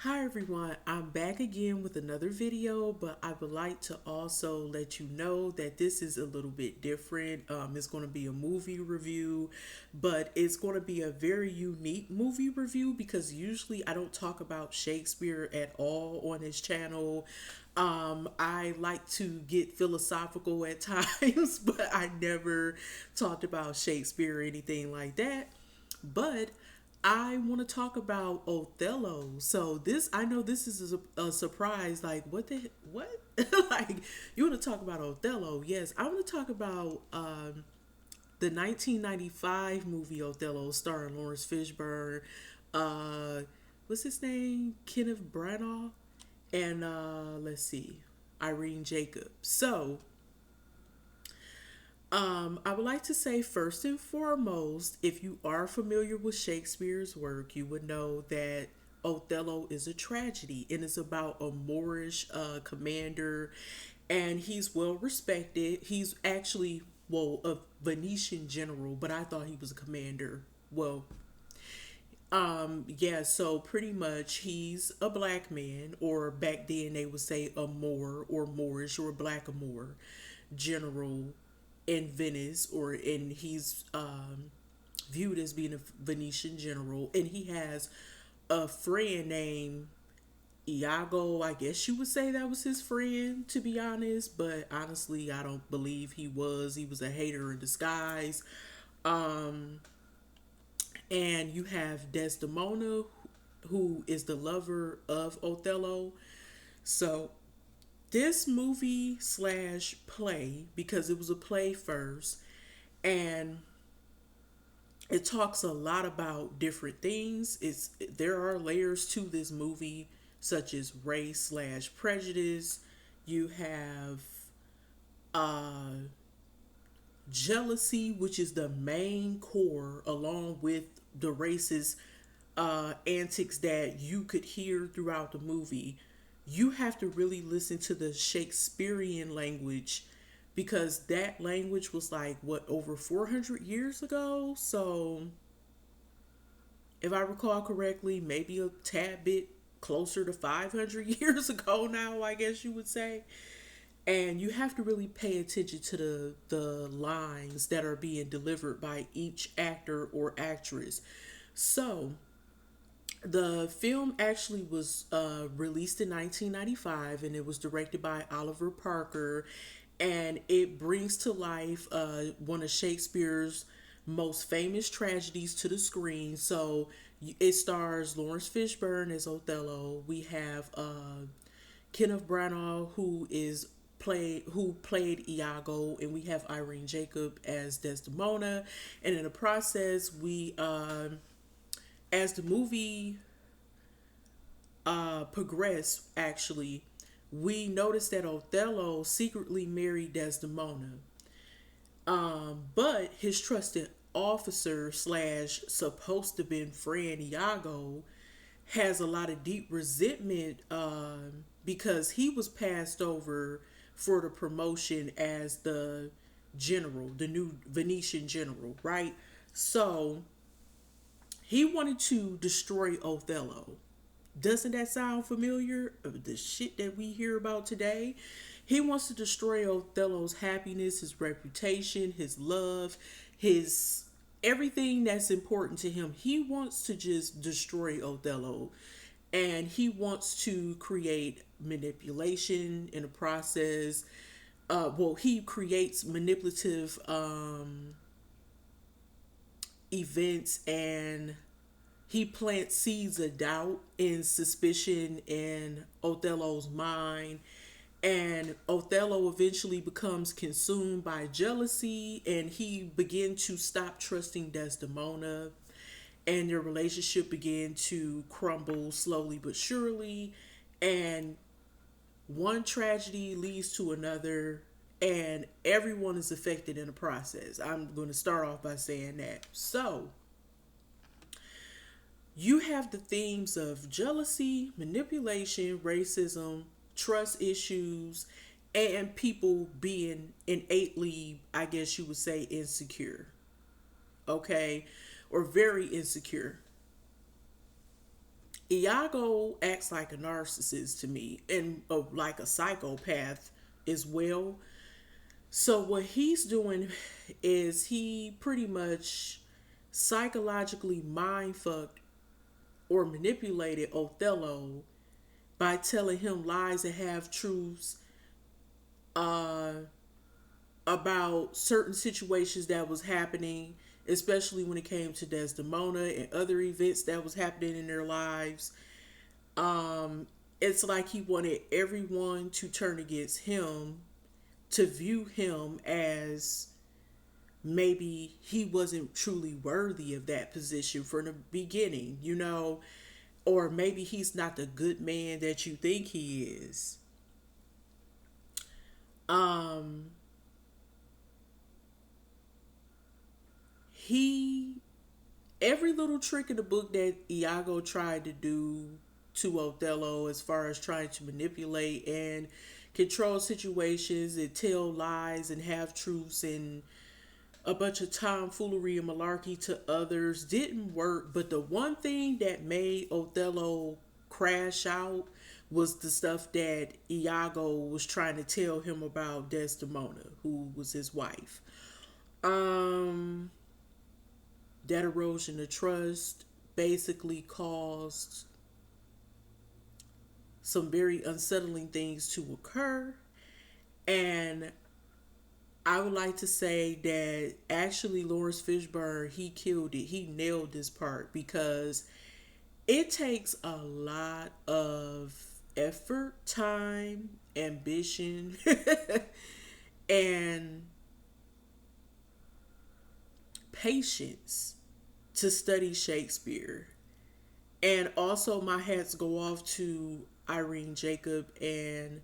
Hi everyone, I'm back again with another video, but I would like to also let you know that this is a little bit different. It's going to be a movie review, but it's going to be a very unique movie review because usually I don't talk about Shakespeare at all on this channel. I like to get philosophical at times, but I never talked about Shakespeare or anything like that. But I want to talk about Othello. So this, I know this is a surprise. Like what? Like you want to talk about Othello? Yes, I want to talk about the 1995 movie Othello, starring Lawrence Fishburne. Uh, what's his name? Kenneth Branagh, and let's see, Irene Jacob. So I would like to say first and foremost, if you are familiar with Shakespeare's work, you would know that Othello is a tragedy and it's about a Moorish commander, and he's well respected. He's actually, well, a Venetian general, but I thought he was a commander. Well, yeah, so pretty much he's a black man, or back then they would say a Moor or Moorish or blackamoor general in Venice, or in he's viewed as being a Venetian general, and he has a friend named Iago. I guess you would say that was his friend, to be honest, but honestly, I don't believe he was. He was a hater in disguise. Um, and you have Desdemona, who is the lover of Othello. So this movie slash play, because it was a play first, and it talks a lot about different things. There are layers to this movie, such as race slash prejudice. You have uh, jealousy, which is the main core, along with the racist antics that you could hear throughout the movie. You have to really listen to the Shakespearean language, because that language was like, what, over 400 years ago? So, if I recall correctly, maybe a tad bit closer to 500 years ago now, I guess you would say. And you have to really pay attention to the lines that are being delivered by each actor or actress. So, the film actually was released in 1995, and it was directed by Oliver Parker, and it brings to life one of Shakespeare's most famous tragedies to the screen. So it stars Lawrence Fishburne as Othello. We have Kenneth Branagh, who played Iago, and we have Irene Jacob as Desdemona. And in the process, we as the movie progressed, actually, we noticed that Othello secretly married Desdemona. But his trusted officer slash supposed to be friend Iago has a lot of deep resentment, because he was passed over for the promotion as the general, the new Venetian general, right? So he wanted to destroy Othello. Doesn't that sound familiar? The shit that we hear about today. He wants to destroy Othello's happiness, his reputation, his love, his everything that's important to him. He wants to just destroy Othello. And he wants to create manipulation in the process. Well, he creates manipulative events, and he plants seeds of doubt and suspicion in Othello's mind. And Othello eventually becomes consumed by jealousy, and he began to stop trusting Desdemona, and their relationship began to crumble slowly but surely. And one tragedy leads to another, and everyone is affected in the process. I'm going to start off by saying that. So, you have the themes of jealousy, manipulation, racism, trust issues, and people being innately, I guess you would say, insecure. Okay? Or very insecure. Iago acts like a narcissist to me and like a psychopath as well. So what he's doing is he pretty much psychologically mind fucked or manipulated Othello by telling him lies and half truths uh, about certain situations that was happening, especially when it came to Desdemona and other events that was happening in their lives. It's like he wanted everyone to turn against him, to view him as maybe he wasn't truly worthy of that position from the beginning, or maybe he's not the good man that you think he is. Um, he every little trick in the book that Iago tried to do to Othello, as far as trying to manipulate and control situations and tell lies and half truths and a bunch of tomfoolery and malarkey to others, didn't work. But the one thing that made Othello crash out was the stuff that Iago was trying to tell him about Desdemona, who was his wife. Um, that erosion of trust basically caused some very unsettling things to occur. And I would like to say that actually Lawrence Fishburne, he killed it. He nailed this part because it takes a lot of effort, time, ambition, and patience to study Shakespeare. And also, my hats go off to Irene Jacob and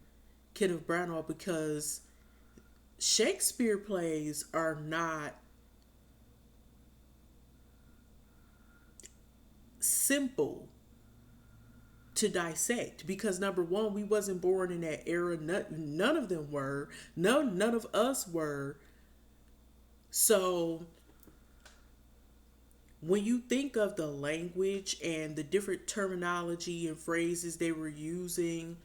Kenneth Branagh because Shakespeare plays are not simple to dissect because number one, we wasn't born in that era. None of them were. None of us were. So when you think of the language and the different terminology and phrases they were using,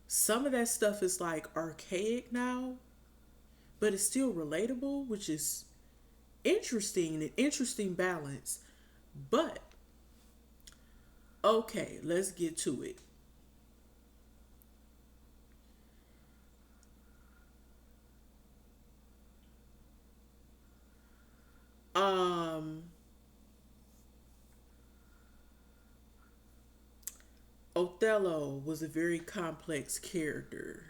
some of that stuff is like archaic now, but it's still relatable, which is interesting, an interesting balance. But okay, let's get to it. Um, Othello was a very complex character.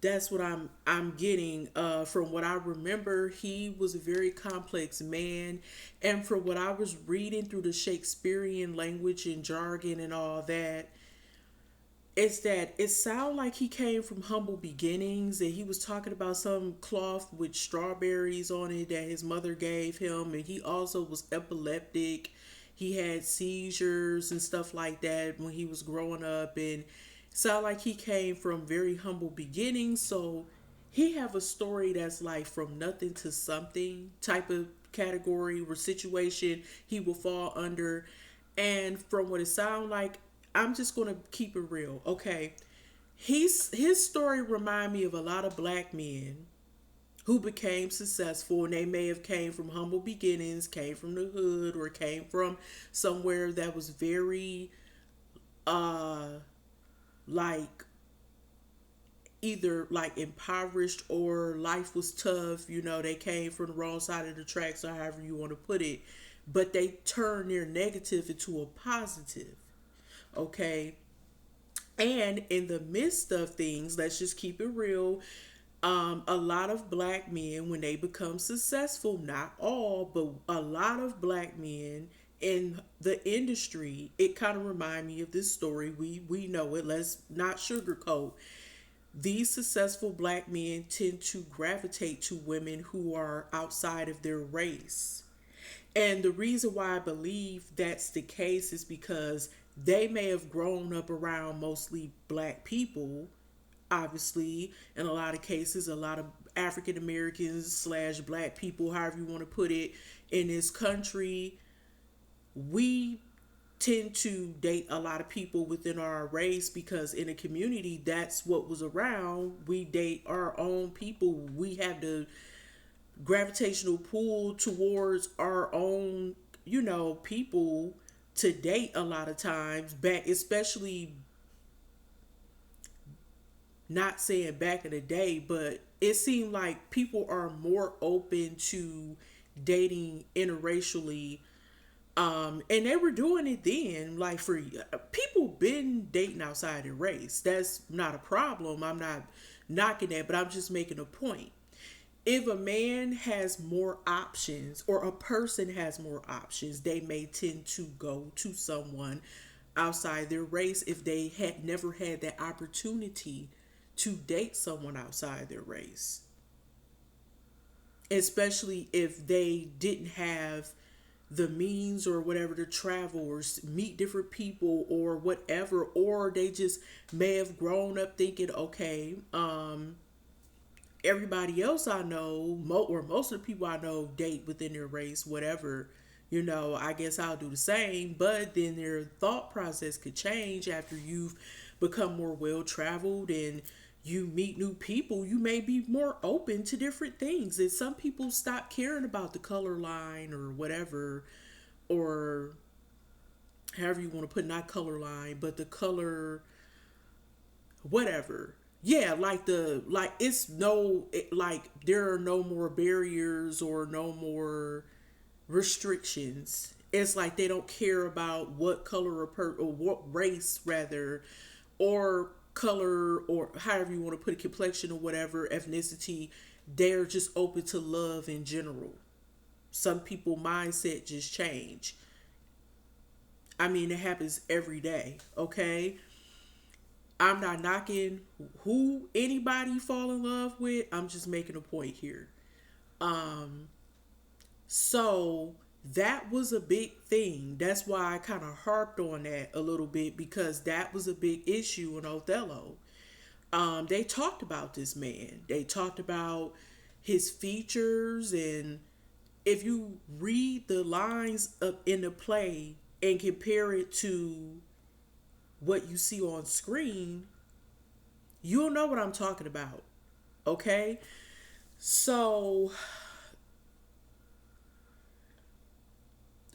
That's what I'm getting from what I remember. He was a very complex man, and from what I was reading through the Shakespearean language and jargon and all that, it's that it sounded like he came from humble beginnings, and he was talking about some cloth with strawberries on it that his mother gave him, and he also was epileptic. He had seizures and stuff like that when he was growing up, and it sounded like he came from very humble beginnings. So he have a story that's like from nothing to something type of category or situation he will fall under. And from what it sounds like, I'm just gonna keep it real. Okay. His story remind me of a lot of black men who became successful, and they may have came from humble beginnings, came from the hood, or came from somewhere that was very uh like either like impoverished or life was tough. They came from the wrong side of the tracks, or however you want to put it, but they turned their negative into a positive. Okay. And in the midst of things, let's just keep it real. A lot of black men, when they become successful, not all, but a lot of black men in the industry, it kind of remind me of this story. We know it. Let's not sugarcoat. These successful black men tend to gravitate to women who are outside of their race. And the reason why I believe that's the case is because they may have grown up around mostly black people, obviously, in a lot of cases, a lot of African Americans slash black people, however you want to put it, in this country. We tend to date a lot of people within our race because in a community that's what was around. We date our own people. We have the gravitational pull towards our own, people to date a lot of times back, especially not saying back in the day, but it seemed like people are more open to dating interracially. And they were doing it then, like for people been dating outside their race. That's not a problem. I'm not knocking that, but I'm just making a point. If a man has more options or a person has more options, they may tend to go to someone outside their race if they had never had that opportunity to date someone outside their race. Especially if they didn't have the means or whatever to travel or meet different people or whatever, or they just may have grown up thinking, okay, everybody else I know, or most of the people I know date within their race, whatever, I guess I'll do the same. But then their thought process could change after you've become more well traveled and you meet new people. You may be more open to different things. And some people stop caring about the color line or whatever, or however you want to put, not color line, but the color, whatever. Yeah, like it's no like there are no more barriers or no more restrictions. It's like they don't care about what color or what race rather, or color, or however you want to put it, complexion or whatever, ethnicity. They're just open to love in general. Some people mindset just change. I mean, it happens every day. Okay, I'm not knocking who anybody fall in love with. I'm just making a point here. Um, so that was a big thing. That's why I kind of harped on that a little bit, because that was a big issue in Othello. They talked about this man. They talked about his features, and if you read the lines up in the play and compare it to what you see on screen, you'll know what I'm talking about. Okay? So,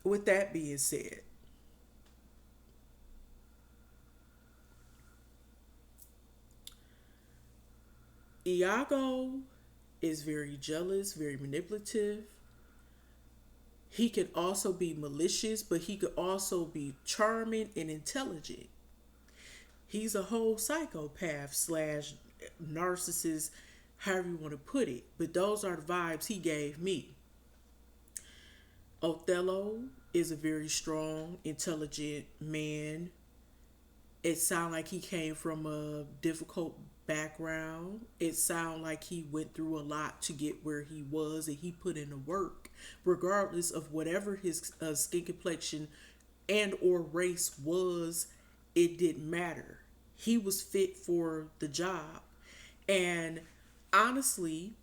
with that being said, Iago is very jealous, very manipulative. He can also be malicious, but he could also be charming and intelligent. He's a whole psychopath slash narcissist, however you want to put it. But those are the vibes he gave me. Othello is a very strong, intelligent man. It sounds like he came from a difficult background. It sounds like he went through a lot to get where he was, and he put in the work, regardless of whatever his skin complexion and or race was. It didn't matter. He was fit for the job. And honestly,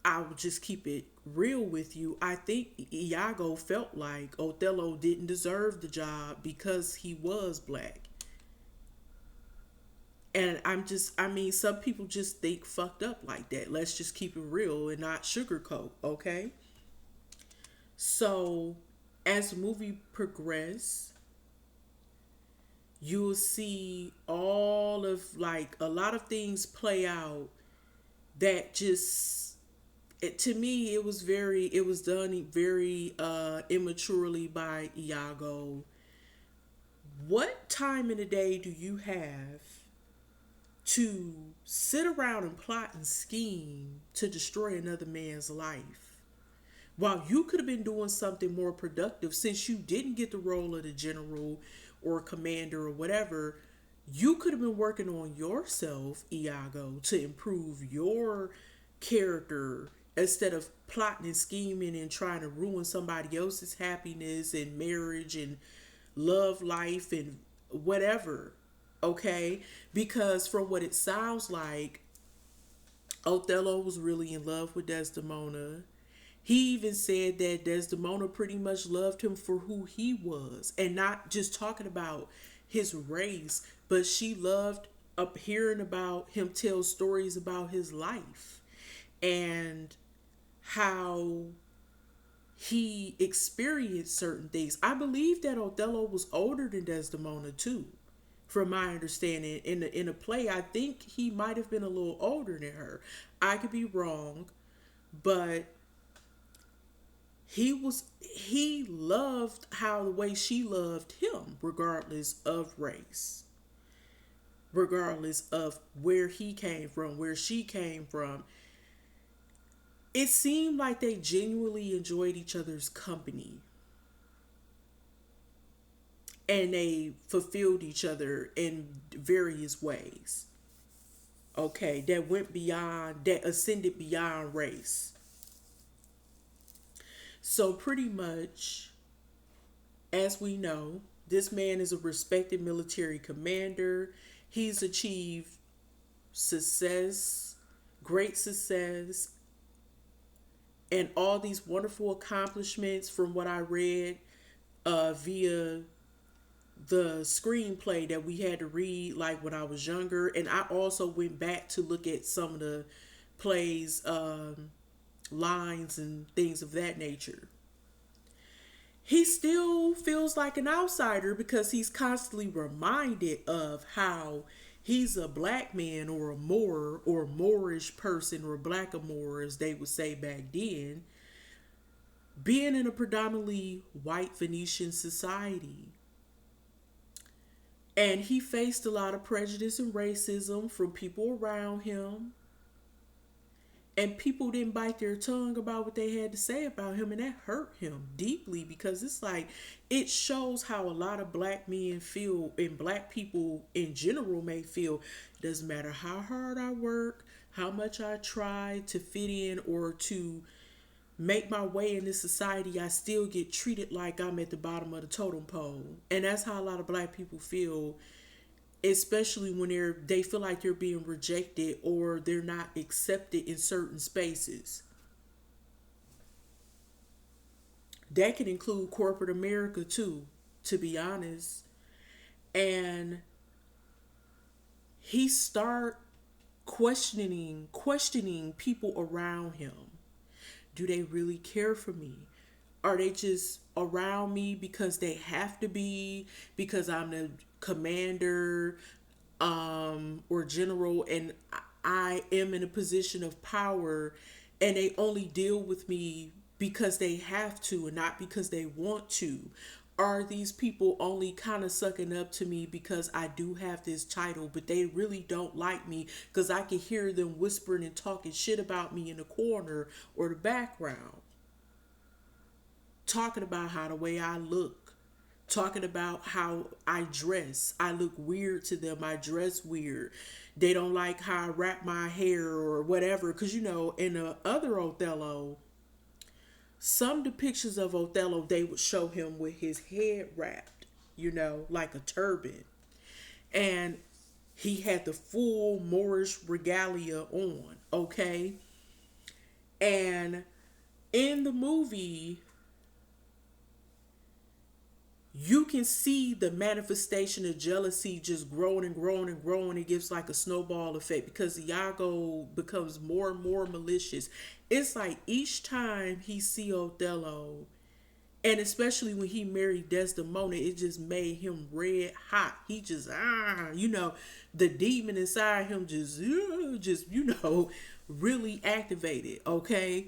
I will just keep it real with you. I think Iago felt like Othello didn't deserve the job because he was black. And I mean, some people just think fucked up like that. Let's just keep it real and not sugarcoat, okay? So, as the movie progresses, you will see all of, like, a lot of things play out that just, to me, it was done very immaturely by Iago. What time in the day do you have to sit around and plot and scheme to destroy another man's life, while you could have been doing something more productive? Since you didn't get the role of the general or commander or whatever, you could have been working on yourself, Iago, to improve your character instead of plotting and scheming and trying to ruin somebody else's happiness and marriage and love life and whatever. Okay? Because from what it sounds like, Othello was really in love with Desdemona. He even said that Desdemona pretty much loved him for who he was, and not just talking about his race, but she loved up hearing about him tell stories about his life and how he experienced certain things. I believe that Othello was older than Desdemona too, from my understanding. In the play, I think he might have been a little older than her. I could be wrong, but he loved how the way she loved him, regardless of race, regardless of where he came from, where she came from. It seemed like they genuinely enjoyed each other's company, and they fulfilled each other in various ways. Okay, that went beyond, that ascended beyond race. So, pretty much, as we know, this man is a respected military commander. He's achieved success, great success, and all these wonderful accomplishments from what I read via the screenplay that we had to read like when I was younger. And I also went back to look at some of the plays, lines and things of that nature. He still feels like an outsider because he's constantly reminded of how he's a black man or a Moor or Moorish person or blackamoor as they would say back then, being in a predominantly white Venetian society. And he faced a lot of prejudice and racism from people around him. And people didn't bite their tongue about what they had to say about him. And that hurt him deeply because it's like, it shows how a lot of black men feel, and black people in general may feel. It doesn't matter how hard I work, how much I try to fit in or to make my way in this society, I still get treated like I'm at the bottom of the totem pole. And that's how a lot of black people feel, especially when they feel like they're being rejected or they're not accepted in certain spaces. That can include corporate America too, to be honest. And he start questioning people around him. Do they really care for me? Are they just around me because they have to be, because I'm the commander or general and I am in a position of power, and they only deal with me because they have to and not because they want to? Are these people only kind of sucking up to me because I do have this title, but they really don't like me because I can hear them whispering and talking shit about me in the corner or the background? Talking about how the way I look, talking about how I dress. I look weird to them. I dress weird. They don't like how I wrap my hair or whatever. Because, in the other Othello, some depictions of Othello, they would show him with his head wrapped, like a turban. And he had the full Moorish regalia on, okay? And in the movie, you can see the manifestation of jealousy just growing and growing and growing. It gives like a snowball effect because Iago becomes more and more malicious. It's like each time he see Othello, and especially when he married Desdemona, it just made him red hot. He just, the demon inside him just, really activated, okay?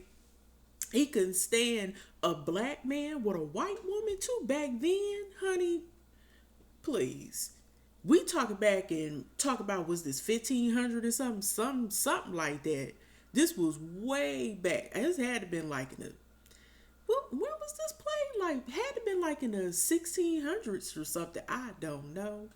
He couldn't stand a black man with a white woman too back then, honey. Please. We talk back and talk about, was this 1500 or something like that. This was way back. This had to been like in the, when was this played? Like, had to been like in the 1600s or something. I don't know.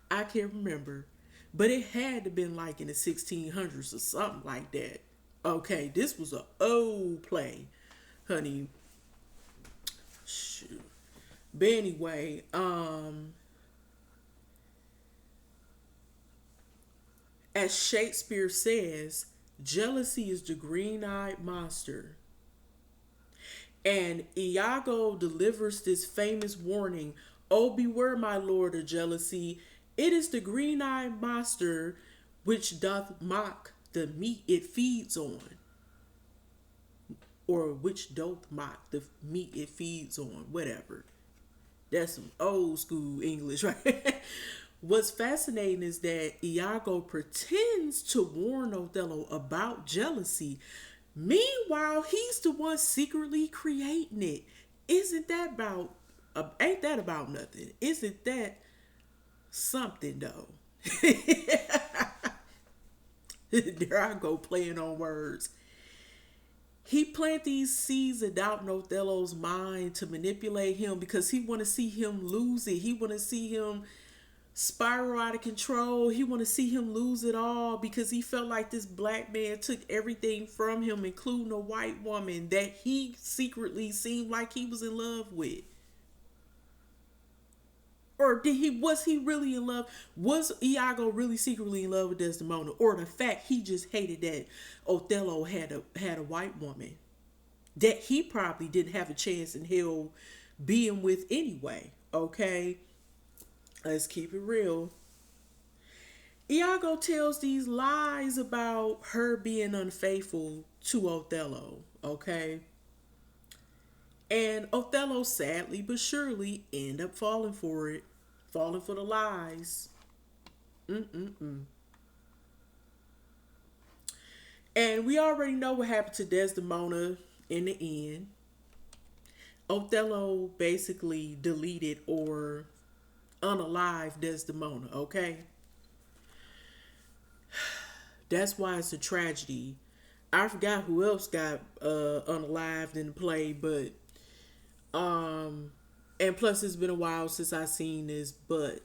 I can't remember. But it had to been like in the 1600s or something like that. Okay, this was an old play, honey. Shoot. But anyway, as Shakespeare says, jealousy is the green-eyed monster. And Iago delivers this famous warning: "Oh, beware, my lord, of jealousy. It is the green-eyed monster which doth mock the meat it feeds on." Or which doth mock the meat it feeds on. Whatever. That's some old school English, right? What's fascinating is that Iago pretends to warn Othello about jealousy. Meanwhile, he's the one secretly creating it. Isn't that about, ain't that about nothing? Isn't that something though? There I go playing on words. He planted these seeds of doubt in Othello's mind to manipulate him because he want to see him lose it. He want to see him spiral out of control. He want to see him lose it all because he felt like this black man took everything from him, including a white woman that he secretly seemed like he was in love with. Or was he really in love? Was Iago really secretly in love with Desdemona? Or the fact he just hated that Othello had a white woman that he probably didn't have a chance in hell being with anyway. Okay? Let's keep it real. Iago tells these lies about her being unfaithful to Othello. Okay? And Othello, sadly but surely, end up falling for it. Falling for the lies. And we already know what happened to Desdemona in the end. Othello basically deleted or unalived Desdemona, okay? That's why it's a tragedy. I forgot who else got unalived in the play, but and plus it's been a while since I seen this, but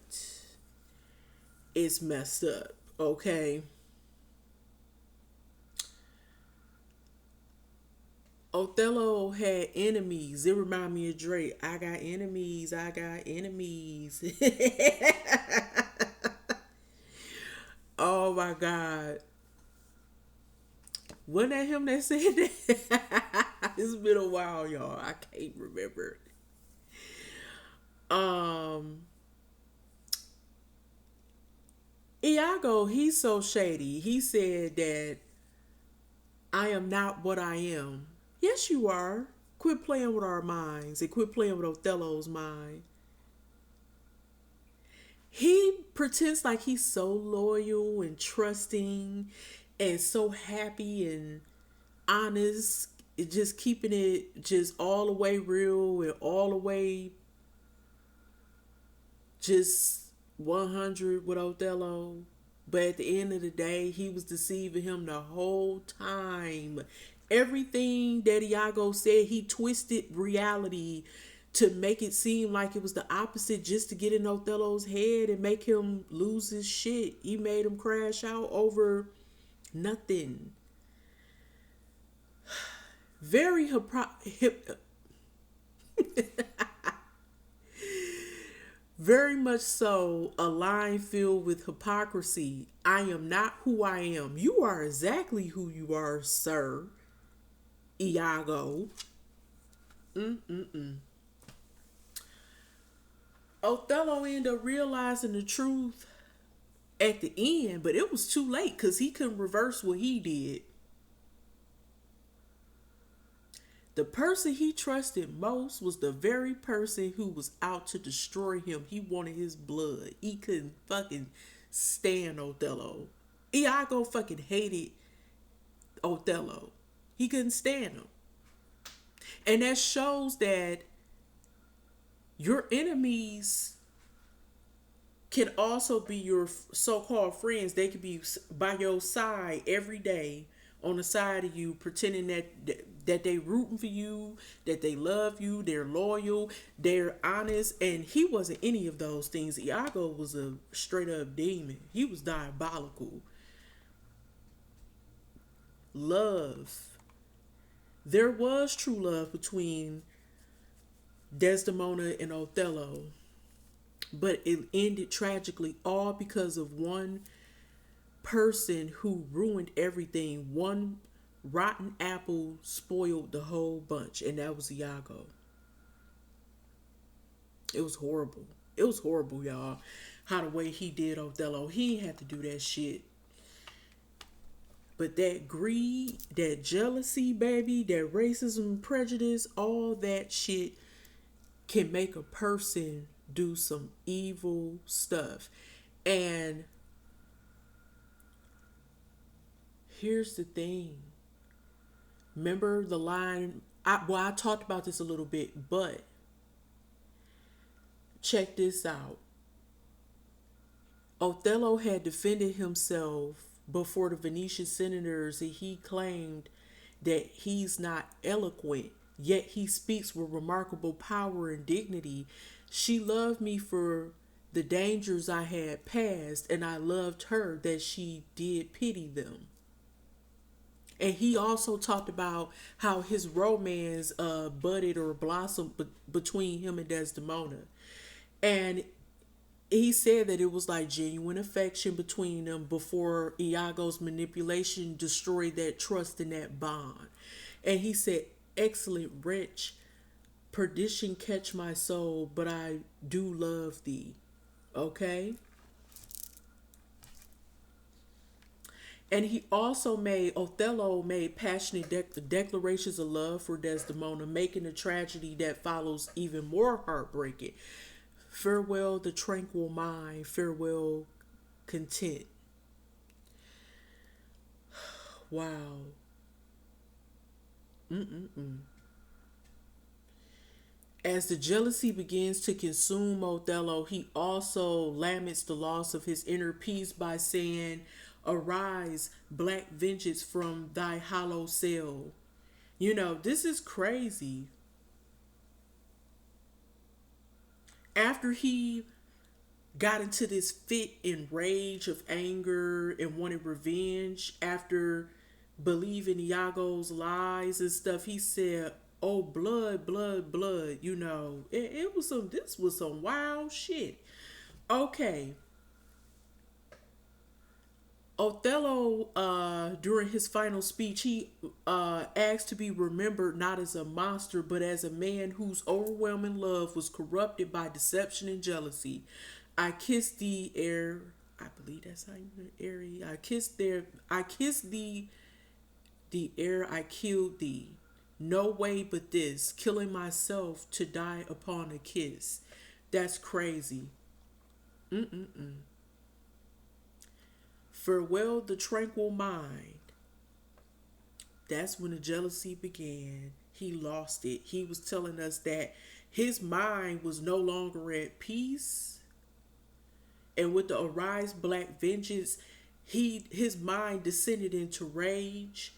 it's messed up, okay? Othello had enemies. It reminded me of Drake. I got enemies. I got enemies. Oh my God. Wasn't that him that said that? It's been a while, y'all. I can't remember. Iago, he's so shady. He said that I am not what I am. Yes, you are. Quit playing with our minds and quit playing with Othello's mind. He pretends like he's so loyal and trusting and so happy and honest, just keeping it just all the way real and all the way just 100 with Othello. But at the end of the day, he was deceiving him the whole time. Everything that Iago said, he twisted reality to make it seem like it was the opposite just to get in Othello's head and make him lose his shit. He made him crash out over nothing. Very very much so a line filled with hypocrisy. I am not who I am. You are exactly who you are, sir. Iago. Othello ended up realizing the truth at the end, but it was too late because he couldn't reverse what he did. The person he trusted most was the very person who was out to destroy him. He wanted his blood. He couldn't fucking stand Othello. Iago fucking hated Othello. He couldn't stand him. And that shows that your enemies can also be your so-called friends. They could be by your side every day, on the side of you, pretending that they rooting for you, that they love you, they're loyal, they're honest. And he wasn't any of those things. Iago was a straight up demon. He was diabolical. Love. There was true love between Desdemona and Othello, but it ended tragically all because of one person who ruined everything. One rotten apple spoiled the whole bunch, and that was Iago. It was horrible. It was horrible, y'all. How the way he did Othello, he ain't had to do that shit. But that greed, that jealousy, baby, that racism, prejudice, all that shit can make a person do some evil stuff. And here's the thing. Remember the line? I talked about this a little bit, but check this out. Othello had defended himself before the Venetian senators, and he claimed that he's not eloquent, yet he speaks with remarkable power and dignity. She loved me for the dangers I had passed, and I loved her that she did pity them. And he also talked about how his romance budded or blossomed between him and Desdemona. And he said that it was like genuine affection between them before Iago's manipulation destroyed that trust and that bond. And he said, excellent wretch, perdition catch my soul, but I do love thee. Okay? And Othello made passionate declarations of love for Desdemona, making the tragedy that follows even more heartbreaking. Farewell the tranquil mind, farewell content. Wow. Mm-mm-mm. As the jealousy begins to consume Othello, he also laments the loss of his inner peace by saying, arise, black vengeance from thy hollow cell. You know, this is crazy. After he got into this fit and rage of anger and wanted revenge, after believing Iago's lies and stuff, he said, oh, blood, blood, blood. You know, this was some wild shit. Okay. Othello, during his final speech, he asked to be remembered not as a monster, but as a man whose overwhelming love was corrupted by deception and jealousy. I kissed thee ere, I believe that's how you ere. I kissed thee the ere I killed thee. No way but this, killing myself to die upon a kiss. That's crazy. Mm-mm-mm. Farewell the tranquil mind. That's when the jealousy began. He lost it. He was telling us that his mind was no longer at peace. And with the arise black vengeance, his mind descended into rage.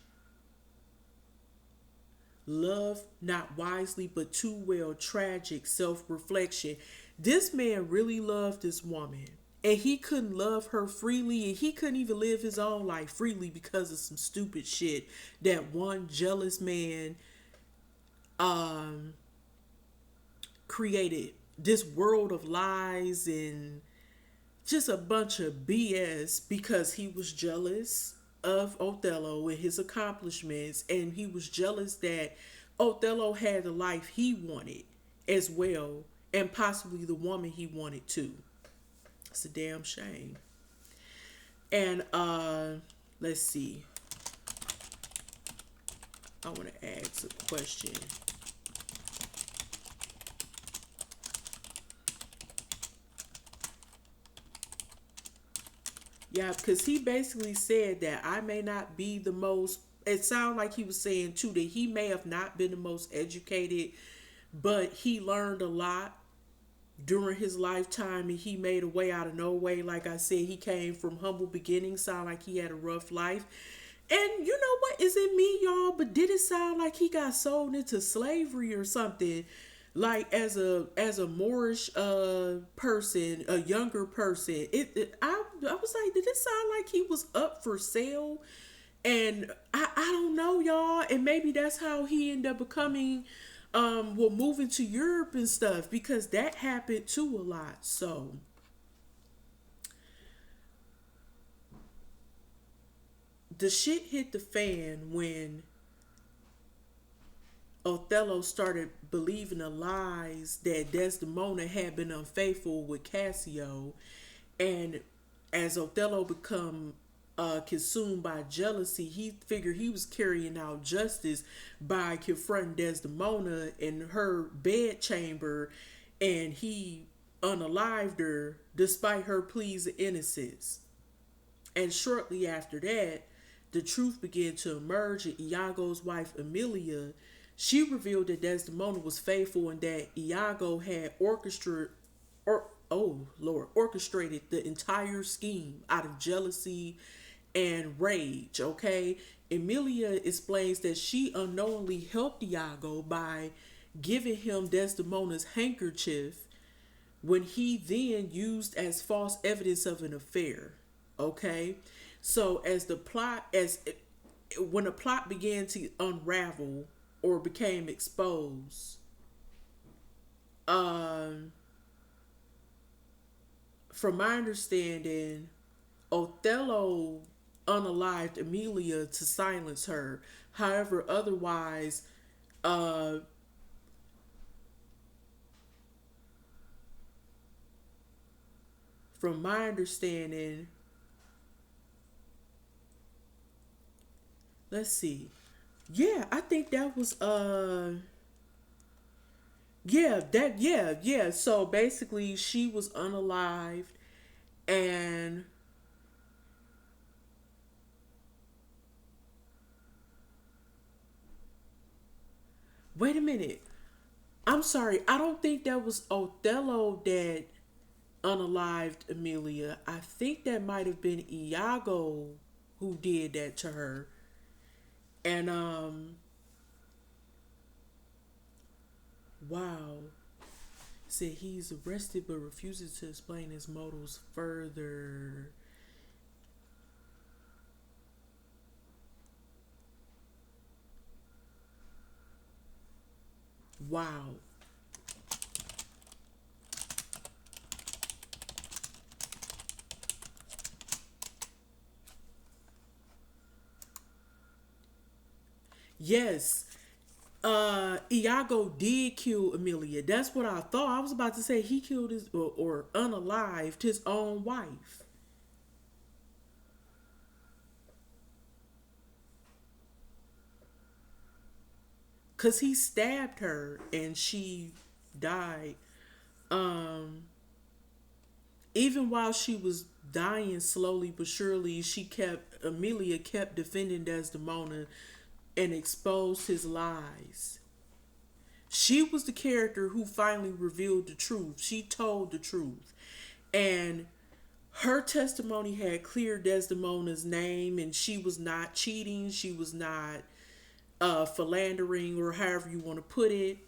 Love not wisely but too well, tragic self-reflection. This man really loved this woman. And he couldn't love her freely, and he couldn't even live his own life freely because of some stupid shit that one jealous man created. This world of lies and just a bunch of BS because he was jealous of Othello and his accomplishments, and he was jealous that Othello had the life he wanted as well, and possibly the woman he wanted too. It's a damn shame. And let's see. I want to ask a question. Yeah, because he basically said that I may not be the most, it sounded like he was saying too that he may have not been the most educated, but he learned a lot during his lifetime, and he made a way out of no way. Like I said, he came from humble beginnings. Sound like he had a rough life. And you know what? Is it me, y'all? But did it sound like he got sold into slavery or something? Like as a Moorish person, a younger person. I was like, did it sound like he was up for sale? And I don't know, y'all. And maybe that's how he ended up becoming moving to Europe and stuff, because that happened too a lot. So the shit hit the fan when Othello started believing the lies that Desdemona had been unfaithful with Cassio, and as Othello become consumed by jealousy, he figured he was carrying out justice by confronting Desdemona in her bedchamber, and he unalived her despite her pleas of innocence. And shortly after that, the truth began to emerge, and Iago's wife Emilia, she revealed that Desdemona was faithful and that Iago had orchestrated the entire scheme out of jealousy and rage. Okay, Emilia explains that she unknowingly helped Iago by giving him Desdemona's handkerchief when he then used as false evidence of an affair. Okay, so as the plot as when the plot began to unravel or became exposed, um from my understanding, Othello unalived Emilia to silence her. However, otherwise, uh from my understanding, let's see. Yeah, I think that was yeah. So basically she was unalived, and wait a minute. I'm sorry. I don't think that was Othello that unalived Emilia. I think that might have been Iago who did that to her. And wow. Said he's arrested but refuses to explain his motives further. Wow. Yes. Iago did kill Emilia. That's what I thought. I was about to say he killed his or unalived his own wife. Cause he stabbed her and she died. Um Even while she was dying slowly but surely, Emilia kept defending Desdemona and exposed his lies. She was the character who finally revealed the truth. She told the truth. And her testimony had cleared Desdemona's name, and she was not cheating. She was not philandering, or however you want to put it.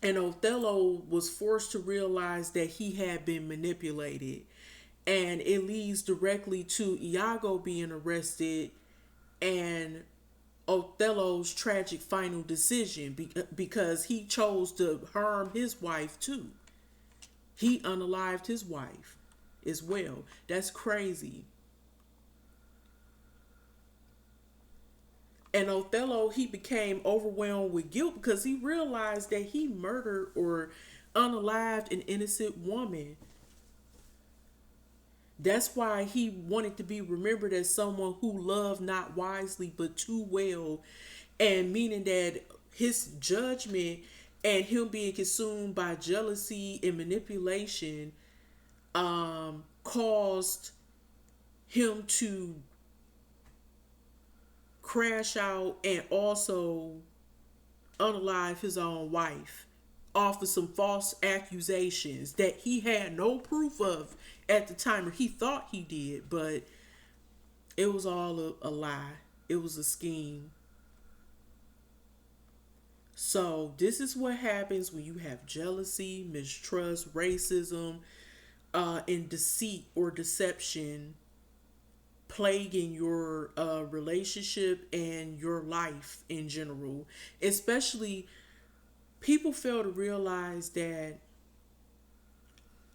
And Othello was forced to realize that he had been manipulated. And it leads directly to Iago being arrested and Othello's tragic final decision because he chose to harm his wife too. He unalived his wife as well. That's crazy. And Othello, he became overwhelmed with guilt because he realized that he murdered or unalived an innocent woman. That's why he wanted to be remembered as someone who loved not wisely but too well, and meaning that his judgment and him being consumed by jealousy and manipulation caused him to crash out and also unalive his own wife off of some false accusations that he had no proof of at the time, or he thought he did, but it was all a lie. It was a scheme. So this is what happens when you have jealousy, mistrust, racism, and deceit or deception plaguing your relationship and your life in general. Especially, people fail to realize that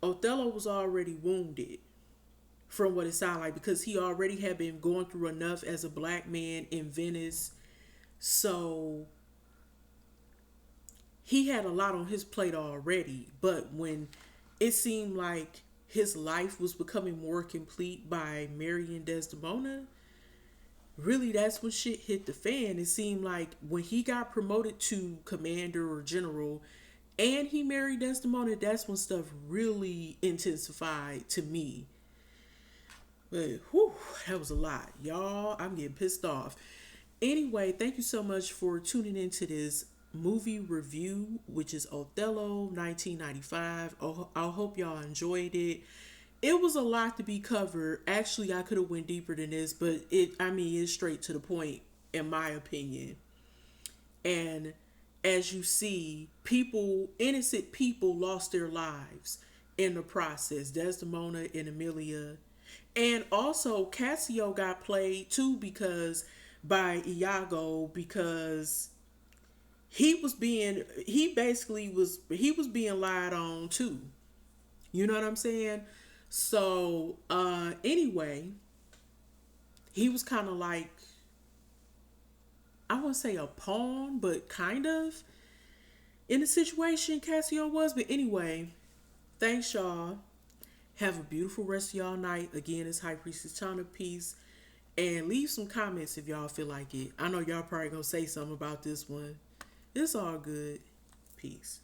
Othello was already wounded from what it sounded like, because he already had been going through enough as a black man in Venice. So he had a lot on his plate already. But when it seemed like his life was becoming more complete by marrying Desdemona, really that's when shit hit the fan. It seemed like when he got promoted to commander or general and he married Desdemona, that's when stuff really intensified to me. But whew, that was a lot. Y'all, I'm getting pissed off. Anyway, thank you so much for tuning into this movie review, which is Othello 1995. I hope y'all enjoyed it. It was a lot to be covered. Actually, I could have went deeper than this, but it's straight to the point, in my opinion. And as you see, innocent people lost their lives in the process. Desdemona and Emilia. And also Cassio got played too because by Iago, because he was being lied on too. You know what I'm saying? So anyway, he was kind of like, I wouldn't say a pawn, but kind of in the situation Cassio was. But anyway, thanks y'all. Have a beautiful rest of y'all night. Again, it's High Priestess Chana. Peace. And leave some comments if y'all feel like it. I know y'all probably gonna say something about this one. It's all good. Peace.